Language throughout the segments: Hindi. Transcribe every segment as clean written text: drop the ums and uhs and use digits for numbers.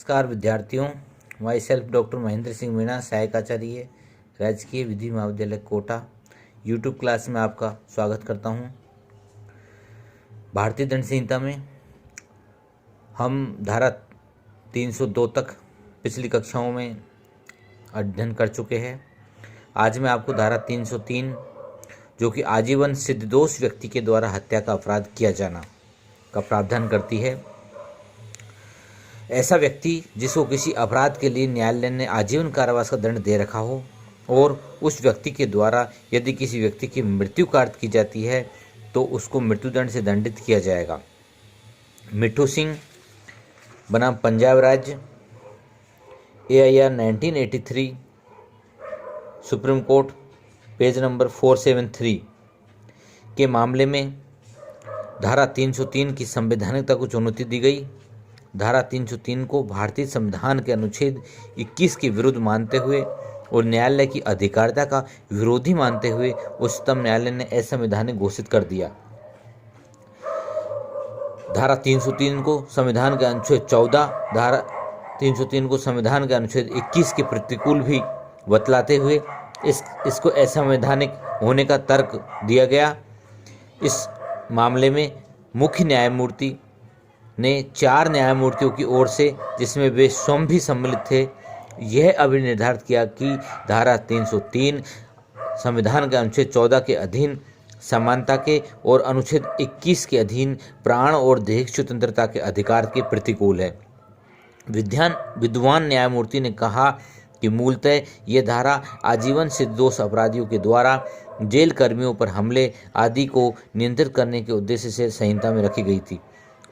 नमस्कार विद्यार्थियों, my self doctor Mahendra Singh Meena, सहायक आचार्य, राजकीय विधि महाविद्यालय कोटा। यूट्यूब क्लास में आपका स्वागत करता हूं। भारतीय दंड संहिता में हम धारा 302 तक पिछली कक्षाओं में अध्ययन कर चुके हैं। आज मैं आपको धारा 303 जो कि आजीवन सिद्धदोष व्यक्ति के द्वारा हत्या का अपराध किया जाना का प्रावधान करती है। ऐसा व्यक्ति जिसको किसी अपराध के लिए न्यायालय ने आजीवन कारावास का दंड दे रखा हो और उस व्यक्ति के द्वारा यदि किसी व्यक्ति की मृत्यु कार्य की जाती है तो उसको मृत्युदंड से दंडित किया जाएगा। मिट्ठू सिंह बनाम पंजाब राज्य, AIR 1983, supreme court, page number 473 के मामले में धारा 303 की संवैधानिकता को चुनौती दी गई। धारा 303 को भारतीय संविधान के अनुच्छेद 21 के विरुद्ध मानते हुए और न्यायालय की अधिकारिता का विरोधी मानते हुए उच्चतम न्यायालय ने असंवैधानिक घोषित कर दिया। धारा 303 को संविधान के अनुच्छेद 14, धारा 303 को संविधान के अनुच्छेद 21 के प्रतिकूल भी बतलाते हुए इसको असंवैधानिक होने का तर्क दिया गया। इस मामले में मुख्य न्यायमूर्ति ने 4 न्यायमूर्तियों की ओर से, जिसमें वे स्वयं भी सम्मिलित थे, यह अभिनिर्धारित किया कि धारा 303 संविधान के अनुच्छेद 14 के अधीन समानता के और अनुच्छेद 21 के अधीन प्राण और दैहिक स्वतंत्रता के अधिकार के प्रतिकूल है। विद्वान न्यायमूर्ति ने कहा कि मूलतः यह धारा आजीवन सिद्धदोष अपराधियों के द्वारा जेल कर्मियों पर हमले आदि को नियंत्रित करने के उद्देश्य से संहिता में रखी गई थी,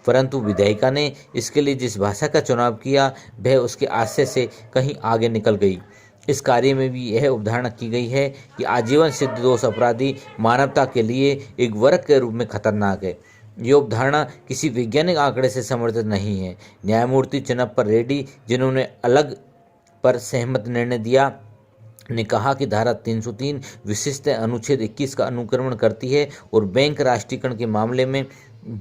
परंतु विधायिका ने इसके लिए जिस भाषा का चुनाव किया वह उसके आशय से कहीं आगे निकल गई। इस कार्य में भी यह अवधारणा की गई है कि आजीवन सिद्धदोष अपराधी मानवता के लिए एक वर्ग के रूप में खतरनाक है। यह अवधारणा किसी वैज्ञानिक आंकड़े से समर्थित नहीं है। न्यायमूर्ति चिन्नप्पा रेड्डी, जिन्होंने अलग पर सहमत निर्णय दिया, ने कहा कि धारा 303 विशिष्ट अनुच्छेद 21 का अनुक्रमण करती है और बैंक राष्ट्रीयकरण के मामले में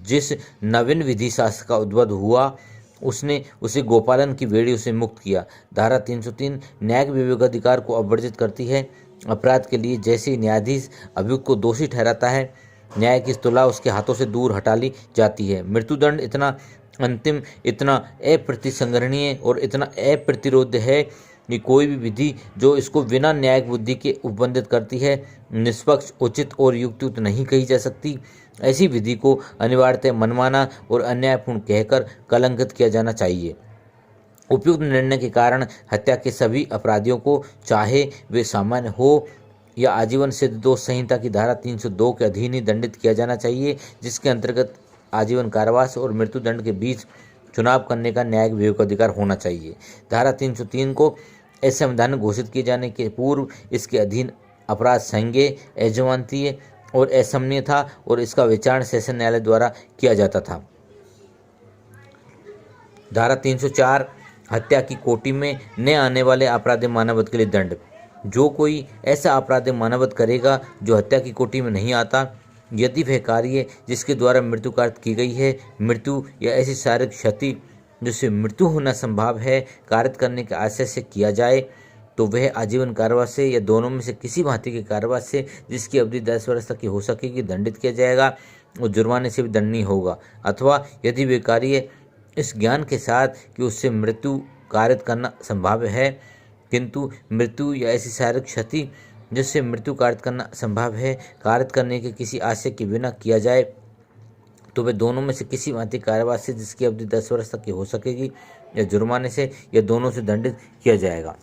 जिस नवीन विधि शास्त्र का उद्भव हुआ उसने उसे गोपालन की बेड़ी से मुक्त किया। धारा 303 न्यायिक विवेकाधिकार को अवर्जित करती है। अपराध के लिए जैसे ही न्यायाधीश अभियुक्त को दोषी ठहराता है, न्याय की तुला उसके हाथों से दूर हटा ली जाती है। मृत्युदंड इतना अंतिम, इतना अप्रतिसंग्रहणीय और इतना अप्रतिरोध्य है कि कोई भी विधि जो इसको बिना न्यायिक बुद्धि के उपबंधित करती है निष्पक्ष, उचित और युक्तियुक्त नहीं कही जा सकती। ऐसी विधि को अनिवार्यतः मनमाना और अन्यायपूर्ण कहकर कलंकित किया जाना चाहिए। उपयुक्त निर्णय के कारण हत्या के सभी अपराधियों को, चाहे वे सामान्य हो या आजीवन सिद्धदोष संहिता की धारा 302 के अधीन ही दंडित किया जाना चाहिए, जिसके अंतर्गत आजीवन कारावास और मृत्युदंड के बीच चुनाव करने का न्यायिक विवेकाधिकार होना चाहिए। धारा 303 को असंवैधानिक घोषित किए जाने के पूर्व इसके अधीन अपराध संज्ञेय, अजमानतीय और असमनीय था और इसका विचारण सेशन न्यायालय द्वारा किया जाता था। धारा 304 हत्या की कोटि में न आने वाले अपराध मानववध के लिए दंड। जो कोई ऐसा अपराध मानववध करेगा जो हत्या की कोटि में नहीं आता, यदि वह कार्य जिसके द्वारा मृत्यु कार्य की गई है, मृत्यु या ऐसी शारीरिक क्षति जिससे मृत्यु होना संभव है, कार्य करने के आशय से किया जाए, तो वह आजीवन कारावास से या दोनों में से किसी भांति के कारावास से, जिसकी अवधि 10 वर्ष तक की हो सकेगी, दंडित किया जाएगा और जुर्माने से भी दंडनीय होगा। अथवा यदि वे कार्य इस ज्ञान के साथ कि उससे मृत्यु कारित करना संभव है, किंतु मृत्यु या ऐसी शारीरिक क्षति जिससे मृत्यु कारित करना संभव है, कारित करने के किसी आशय के बिना किया जाए, तो वे दोनों में से किसी भांति कारावास से, जिसकी अवधि 10 वर्ष तक की हो सकेगी, या जुर्माने से या दोनों से दंडित किया जाएगा।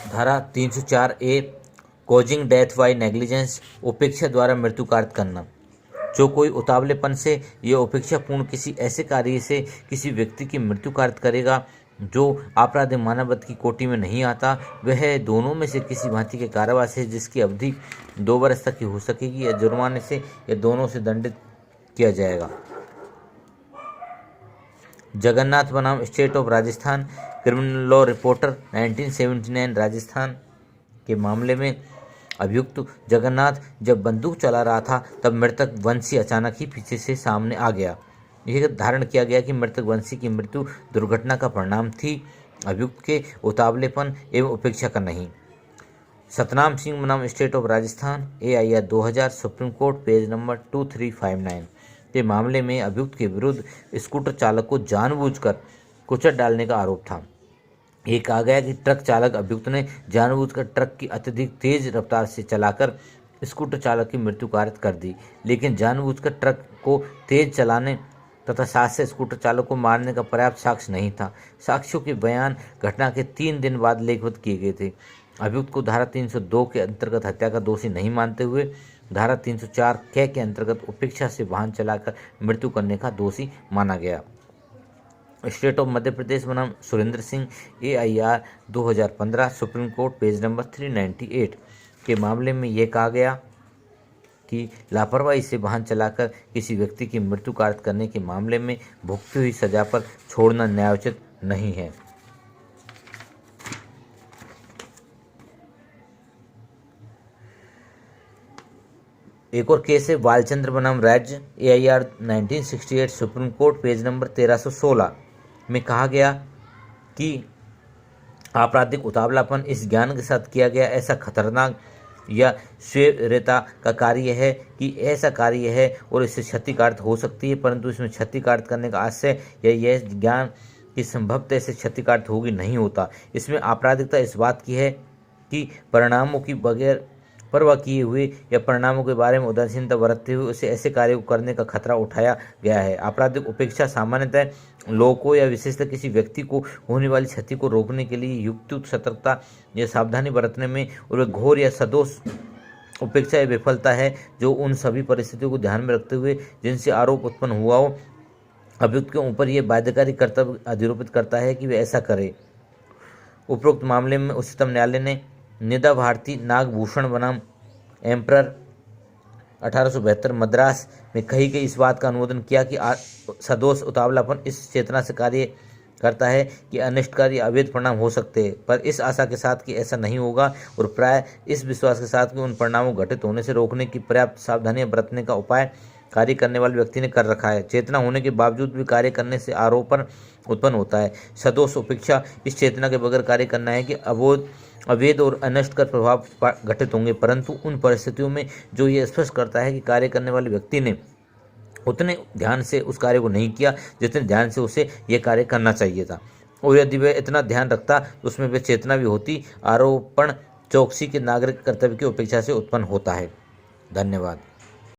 धारा 304A causing death by negligence, उपेक्षा द्वारा मृत्यु कार्य करना। जो कोई उतावलेपन से या उपेक्षापूर्ण किसी ऐसे कार्य से किसी व्यक्ति की मृत्यु कार्य करेगा जो अपराध मानववध की कोटि में नहीं आता, वह दोनों में से किसी भांति के कारावास है, जिसकी अवधि 2 वर्ष तक की हो सकेगी, या जुर्माने से या दोनों से दंडित किया जाएगा। जगन्नाथ बनाम state of Rajasthan, criminal law reporter 1979 Rajasthan के मामले में अभियुक्त जगन्नाथ जब बंदूक चला रहा था तब मृतक वंशी अचानक ही पीछे से सामने आ गया। यह धारण किया गया कि मृतक वंशी की मृत्यु दुर्घटना का परिणाम थी, अभियुक्त के उतावलेपन एवं उपेक्षा का नहीं। सतनाम सिंह बनाम state of Rajasthan AIR 2000 supreme court page number 2359 के मामले में अभियुक्त के विरुद्ध स्कूटर चालक को जानबूझकर कुचल डालने का आरोप था। ये कहा गया कि ट्रक चालक अभियुक्त ने जानबूझकर ट्रक की अत्यधिक तेज रफ्तार से चलाकर स्कूटर चालक की मृत्यु कारित कर दी, लेकिन जानबूझकर ट्रक को तेज चलाने तथा साथ से स्कूटर चालक को मारने का पर्याप्त साक्ष्य नहीं था। साक्ष्यों के बयान घटना के 3 दिन बाद लिखित किए गए थे। अभियुक्त को धारा 302 के अंतर्गत हत्या का दोषी नहीं मानते हुए धारा 304 क के अंतर्गत उपेक्षा से वाहन चलाकर मृत्यु करने का दोषी माना गया। स्टेट ऑफ मध्य प्रदेश बनाम Surendra Singh AIR 2015 supreme court page number 398 के मामले में यह कहा गया कि लापरवाही से वाहन चलाकर किसी व्यक्ति की मृत्यु कारित करने के मामले में भुगती हुई सजा पर छोड़ना न्यायोचित नहीं है। एक और केस है बालचंद्र बनाम राज्य AIR 1968 supreme court page number 1316 में कहा गया कि आपराधिक उतावलापन इस ज्ञान के साथ किया गया ऐसा खतरनाक या स्वेच्छा का कार्य है कि ऐसा कार्य है और इससे क्षति कारित हो सकती है, परंतु इसमें क्षति कारित करने का आशय या यह ज्ञान की संभवतः से क्षति कारित होगी नहीं होता। इसमें आपराधिकता इस बात की है कि परिणामों की बगैर परवाह किए हुए या परिणामों के बारे में उदासीनता बरतते हुए उसे ऐसे कार्य को करने का खतरा उठाया गया है। आपराधिक उपेक्षा सामान्यतः लोगों या विशेषतः किसी व्यक्ति को होने वाली क्षति को रोकने के लिए युक्तियुक्त सतर्कता या सावधानी बरतने में और घोर या सदोष उपेक्षा या विफलता है जो उन सभी परिस्थितियों को ध्यान में रखते हुए जिनसे आरोप उत्पन्न हुआ हो, अभियुक्त के ऊपर यह बाध्यकारी कर्तव्य अधिरोपित करता है कि वे ऐसा करे। उपरोक्त मामले में उच्चतम न्यायालय ने निदा भारती नागभूषण बनाम एम्परर 1872 मद्रास में कही गई इस बात का अनुमोदन किया कि सदोष उतावलापन इस चेतना से कार्य करता है कि अनिष्टकारी अवैध परिणाम हो सकते हैं, पर इस आशा के साथ कि ऐसा नहीं होगा और प्राय इस विश्वास के साथ कि उन परिणामों घटित होने से रोकने की पर्याप्त सावधानियां बरतने का उपाय कार्य करने वाले व्यक्ति ने कर रखा है। चेतना होने के बावजूद भी कार्य करने से आरोपण उत्पन्न होता है। सदोष उपेक्षा इस चेतना के बगैर कार्य करना है कि अवैध और अनिष्टकर प्रभाव घटित होंगे, परंतु उन परिस्थितियों में जो ये स्पष्ट करता है कि कार्य करने वाले व्यक्ति ने उतने ध्यान से उस कार्य को नहीं किया जितने ध्यान से उसे यह कार्य करना चाहिए था, और यदि वह इतना ध्यान रखता तो उसमें वह चेतना भी होती। आरोपण चौकसी के नागरिक कर्तव्य की उपेक्षा से उत्पन्न होता है। धन्यवाद।